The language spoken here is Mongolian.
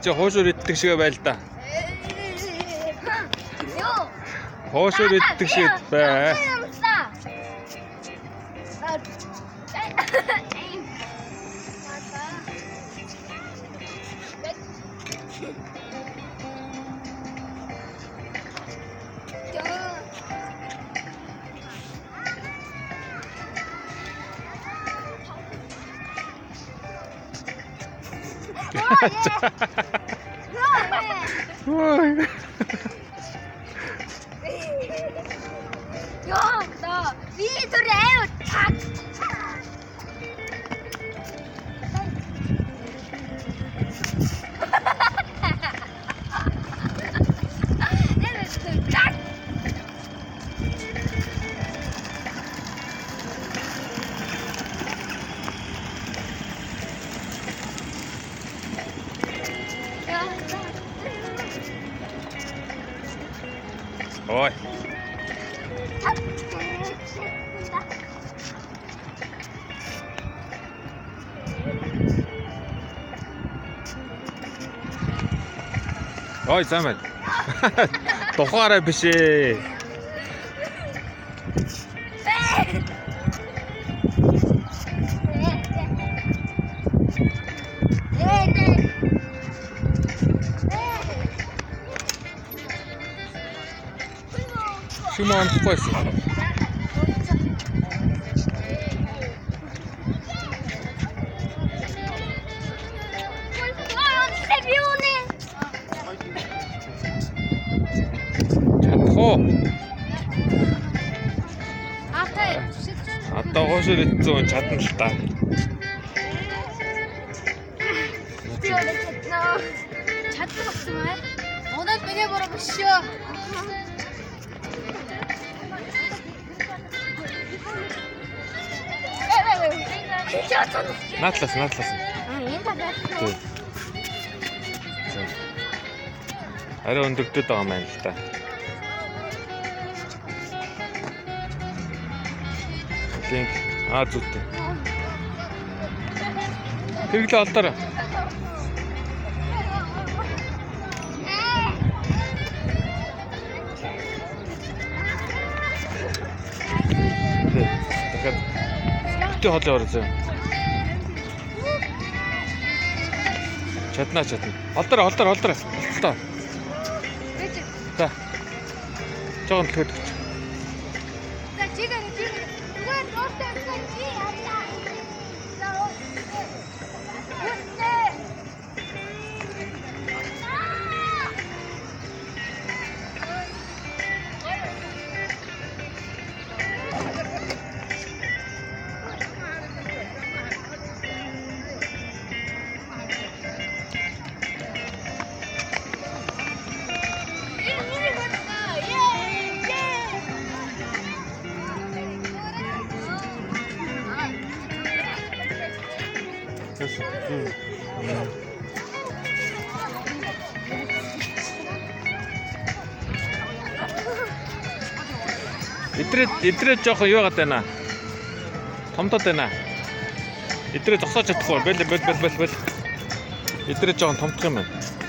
чи хуушур иддэг шиг байл да. Хуушур иддэг шиг бай. 나 위들에 착. Ôi. Ой замаа. Тухаараа биш ээ. Шимон спойс. Хоо. Одоо хуушур идсэн чадна л та. чаддаг болсон бай. Унаад миний буруу биш шүү. Натлаас. Энэ талаас. Арай өндөгдөд байгаа юм байна л та. Тийм. Зүйтэй. Тэглээ олдороо. Дахиад битүү хоолой орсон. Чадна. Олдороо. Олдоо. За. Жогон төлөд. За чигээр. Зүгээр доостой чи яа. За оо. Идрээ жоох юу гадаг байна. Томдод байна. Идрээ зогсоож чадахгүй. Бэл. Идрээ жоох томдох юм байна.